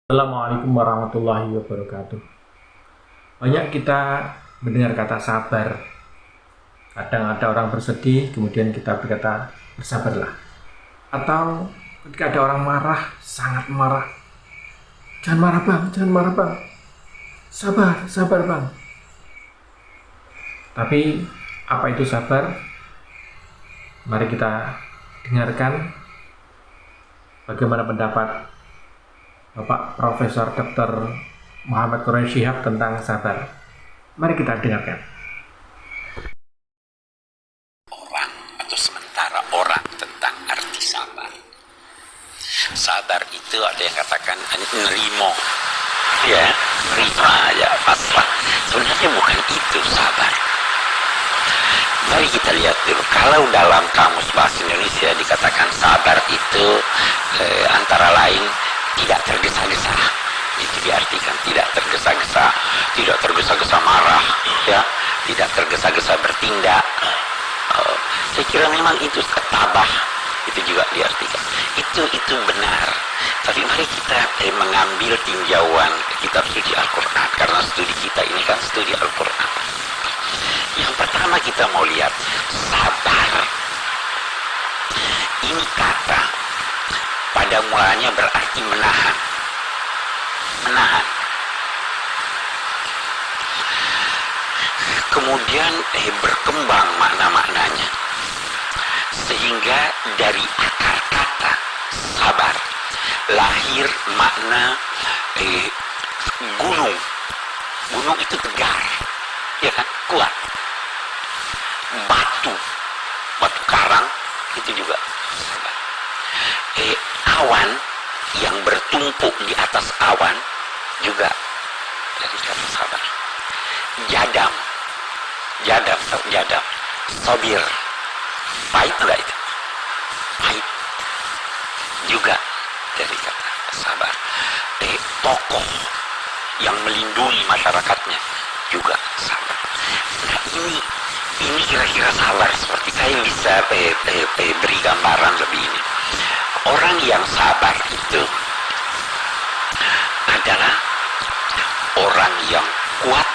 Assalamualaikum warahmatullahi wabarakatuh. Banyak kita mendengar kata sabar. Kadang ada orang bersedih, kemudian kita berkata bersabarlah. Atau ketika ada orang marah, sangat marah, jangan marah bang, jangan marah bang, sabar, sabar bang. Tapi apa itu sabar? Mari kita dengarkan bagaimana pendapat Bapak Profesor Dr. Muhammad Quraish Shihab tentang sabar. Mari kita dengarkan. Orang atau sementara orang tentang arti sabar. Sabar itu ada yang katakan nerimo, ya, nerima aja, pasrah. Sebenarnya bukan itu sabar. Mari kita lihat dulu. Kalau dalam kamus bahasa Indonesia dikatakan sabar itu antara lain tidak tergesa-gesa. Itu diartikan tidak tergesa-gesa, tidak tergesa-gesa marah, ya, tidak tergesa-gesa bertindak. Saya kira memang itu tabah, itu juga diartikan. Itu benar. Tapi mari kita mengambil tinjauan kitab suci Al-Quran, karena studi kita ini kan studi Al-Quran. Yang pertama kita mau lihat sabar. Ini kata pada mulanya berarti menahan. Menahan. Kemudian berkembang makna-maknanya. Sehingga dari akar kata sabar lahir makna gunung. Gunung itu tegar, ya kan? Kuat. Batu karang itu juga sabar. Awan yang bertumpuk di atas awan juga dari kata sabar. Jadam, sabir, pahit enggak itu? Pahit juga dari kata sabar. Tokoh yang melindungi masyarakatnya juga sabar. Nah ini kira-kira sabar, seperti saya bisa beri gambaran lebih ini. Orang yang sabar itu adalah orang yang kuat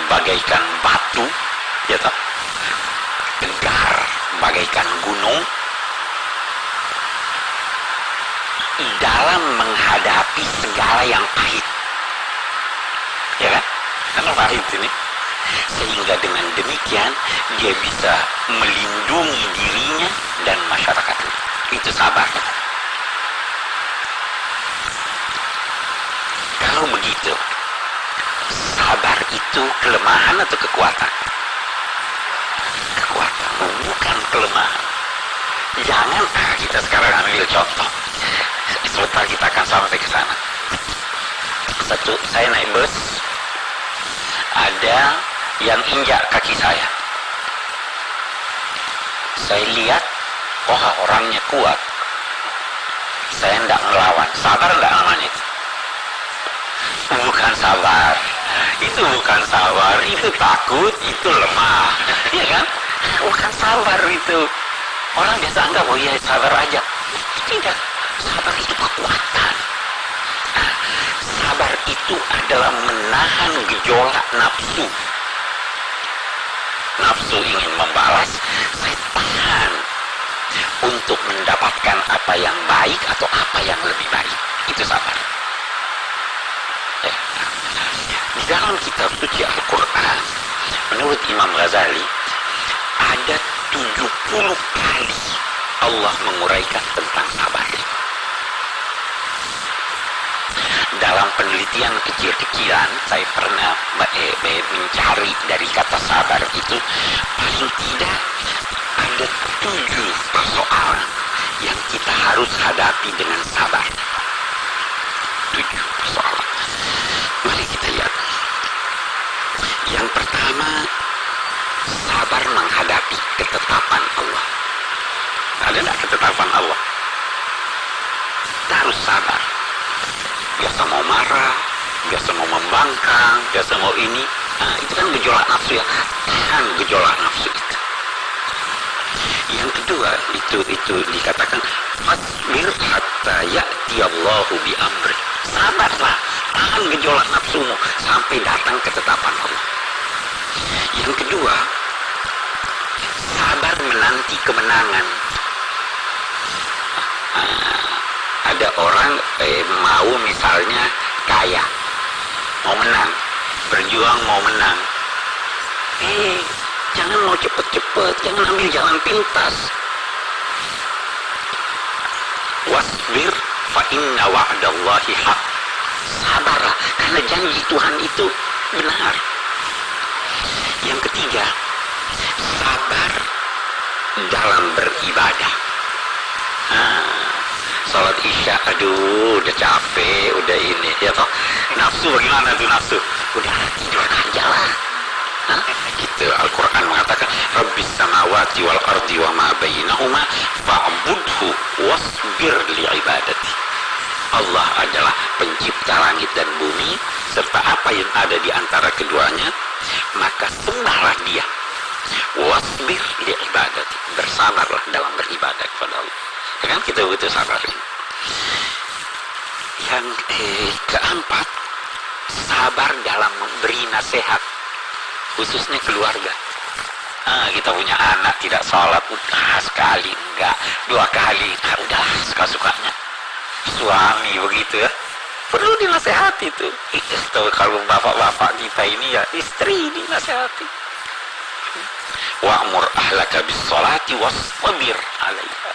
bagaikan batu, ya toh, tegar bagaikan gunung dalam menghadapi segala yang pahit, ya kan? Karena pahit ini. Sehingga dengan demikian dia bisa melindungi dirinya dan masyarakatnya. Itu sabar. Kalau begitu, sabar itu kelemahan atau kekuatan? Kekuatan, bukan kelemahan. Jangan kita sekarang ambil contoh. Sebentar kita akan sampai ke sana. Saya naik bus, ada yang injak kaki saya. Saya lihat, wah orangnya kuat. Saya tidak melawan. Sabar tidak namanya itu? Bukan sabar. Itu bukan sabar. Itu takut, itu lemah. Iya kan? Bukan sabar itu. Orang biasa anggap, oh iya sabar aja. Tidak. Sabar itu kekuatan. Nah, sabar itu adalah menahan gejolak nafsu. Nafsu ingin membalas, saya tahan untuk mendapatkan apa yang baik atau apa yang lebih baik. Itu sabar. Di dalam kitab suci Al-Quran, menurut Imam Ghazali, ada 70 kali Allah menguraikan tentang sabar. Dalam penelitian kecil-kecilan, saya pernah mencari dari kata sabar itu paling tidak ada 7 persoalan yang kita harus hadapi dengan sabar. 7 persoalan. Mari kita lihat. Yang pertama, sabar menghadapi ketetapan Allah. Ada tidak ketetapan Allah? Kita harus sabar. Biasa mau marah, biasa mau membangkang, biasa mau ini. Nah, itu kan gejolak nafsu ya. Tahan gejolak nafsu itu. Yang kedua, itu dikatakan fasbir hatta ya'ti Allahu bi amri. Sabarlah, tahan gejolak nafsumu sampai datang ketetapan Allah. Yang kedua, sabar menanti kemenangan. Ada orang mau misalnya kaya, mau menang, berjuang mau menang. Jangan mau cepet-cepet, jangan ambil jalan pintas. Wasbir fa inna wa'dallahi haq. Sabarlah, karena janji Tuhan itu benar. Yang ketiga, sabar dalam beribadah. Salat isya, aduh udah capek, udah ini, ya toh. Nafsu bagaimana tuh nafsu? Udah tidur aja lah. Gitu, Al-Quran mengatakan Rabbis samawati wal ardi wa ma bainahuma fa'budhu wasbir li'ibadati. Allah adalah pencipta langit dan bumi serta apa yang ada di antara keduanya, maka sembahlah dia. Wasbir li'ibadati, bersabarlah dalam beribadah kepada Allah. Ya kan, kita butuh sabar. Yang keempat, sabar dalam memberi nasihat, khususnya keluarga. Kita punya anak tidak sholat, udah sekali, enggak, 2 kali, udah suka-sukanya. Suami begitu ya, perlu dinasehati itu. Kalau bapak-bapak kita ini ya, istri dinasehati. Wa'mur ahlaka bis sholati wasbir 'alaiha.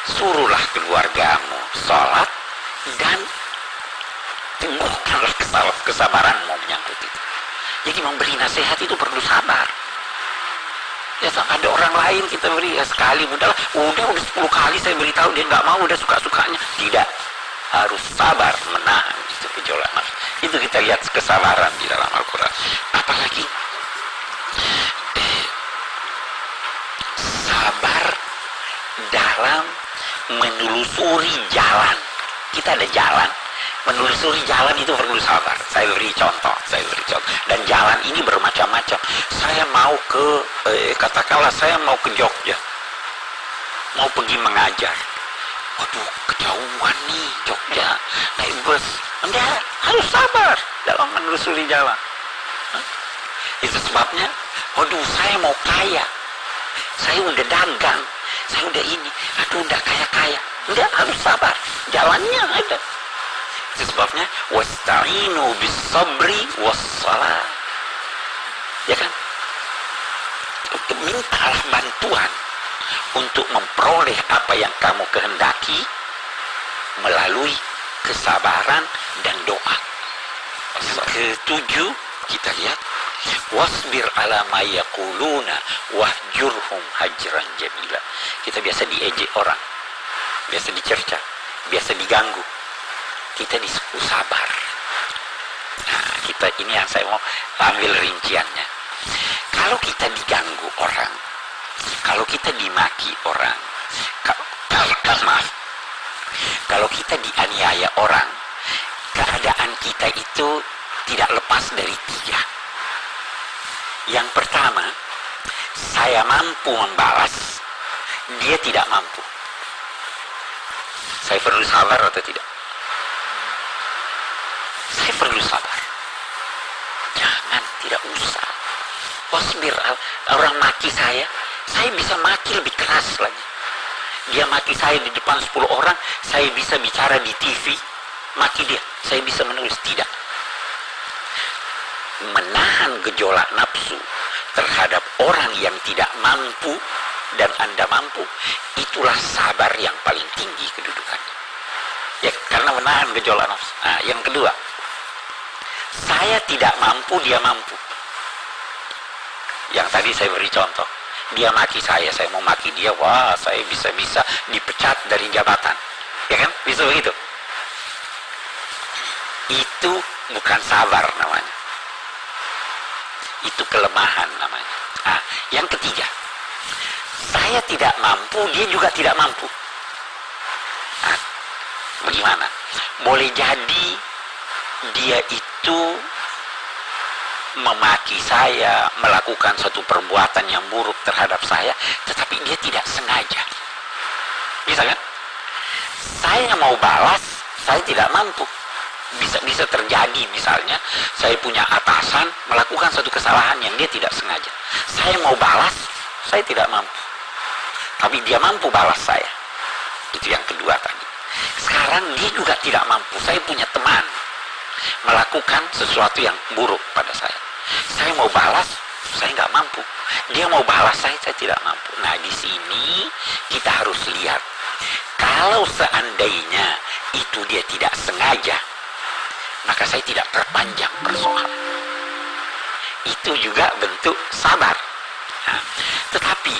Suruhlah keluargamu sholat dan teguhkanlah kesabaranmu menyangkut itu. Jadi memberi nasihat itu perlu sabar. Ya, ada orang lain kita beri ya sekali, udah 10 kali saya beritahu dia nggak mau, udah suka-sukanya. Tidak, harus sabar menahan itu gejolak nafsu. Itu kita lihat kesabaran di dalam Al-Quran. Apalagi sabar dalam menelusuri jalan. Kita ada jalan, menelusuri jalan itu perlu sabar. Saya beri contoh. Dan jalan ini bermacam-macam. Saya mau ke, katakanlah saya mau ke Jogja, mau pergi mengajar. Waduh, kejauhan nih Jogja, naik bus. Anda harus sabar dalam menelusuri jalan. Itu sebabnya, waduh saya mau kaya, saya udah dagang, saya udah ini, aduh udah kaya-kaya. Enggak, harus sabar, jalannya ada. Itu sebabnya wasta'inu bis sabri wassalah. Ya kan? Mintalah bantuan untuk memperoleh apa yang kamu kehendaki melalui kesabaran dan doa. Ketujuh, kita lihat wasbir ala ma yaquluna wahjurhum hajran jamila. Kita biasa diejek orang, biasa dicerca, biasa diganggu. Kita disuruh sabar. Nah, kita ini yang saya mau ambil rinciannya. Kalau kita diganggu orang, kalau kita dimaki orang, kalau kita dianiaya orang, keadaan kita itu tidak lepas dari 3. Yang pertama, saya mampu membalas, dia tidak mampu. Saya perlu sabar atau tidak? Saya perlu sabar. Jangan, tidak usah. Wasbir, orang maki saya bisa maki lebih keras lagi. Dia maki saya di depan 10 orang, saya bisa bicara di TV, maki dia, saya bisa menulis. Tidak. Menahan gejolak nafsu terhadap orang yang tidak mampu dan Anda mampu, itulah sabar yang paling tinggi kedudukannya. Ya, karena menahan gejolak nafsu. Nah, yang kedua, saya tidak mampu, dia mampu. Yang tadi saya beri contoh, dia maki saya mau maki dia, wah saya bisa-bisa dipecat dari jabatan. Ya kan? Bisa begitu. Itu bukan sabar namanya. Itu kelemahan namanya. Nah, yang ketiga, saya tidak mampu, dia juga tidak mampu. Nah, bagaimana? Boleh jadi dia itu memaki saya, melakukan satu perbuatan yang buruk terhadap saya, tetapi dia tidak sengaja. Bisa kan? Saya mau balas, saya tidak mampu. Bisa terjadi misalnya saya punya atasan melakukan satu kesalahan yang dia tidak sengaja. Saya mau balas, saya tidak mampu. Tapi dia mampu balas saya. Itu yang kedua tadi. Sekarang dia juga tidak mampu. Saya punya teman melakukan sesuatu yang buruk pada saya. Saya mau balas, saya nggak mampu. Dia mau balas saya tidak mampu. Nah, di sini kita harus lihat. Kalau seandainya itu dia tidak sengaja, maka saya tidak perpanjang persoalan. Itu juga bentuk sabar. Nah, tetapi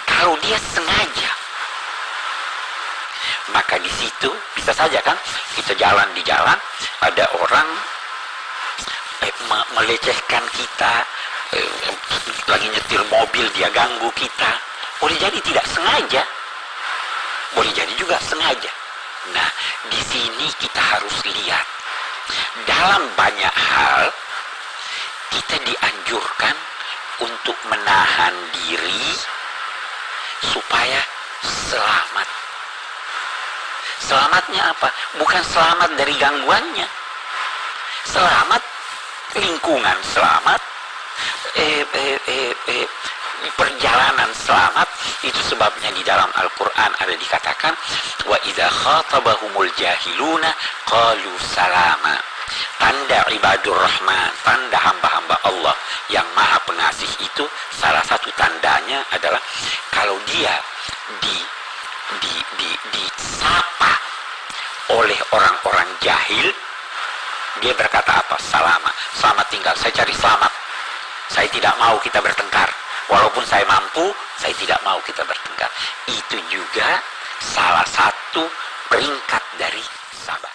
kalau dia sengaja, maka di situ bisa saja kan kita jalan di jalan, ada orang melecehkan kita, lagi nyetir mobil dia ganggu kita. Boleh jadi tidak sengaja, boleh jadi juga sengaja. Nah, di sini kita harus lihat. Dalam banyak hal kita dianjurkan untuk menahan diri supaya selamat. Selamatnya apa? Bukan selamat dari gangguannya. Selamat lingkungan, selamat perjalanan selamat. Itu sebabnya di dalam Al-Quran ada dikatakan wa idza khatabahumul jahiluna qalu salama. Tanda ibadur rahman, tanda hamba-hamba Allah yang maha pengasih itu, salah satu tandanya adalah kalau dia disapa oleh orang-orang jahil, dia berkata apa? Salama, selamat tinggal, saya cari selamat, saya tidak mau kita bertengkar. Walaupun saya mampu, saya tidak mau kita bertengkar. Itu juga salah satu peringkat dari sabar.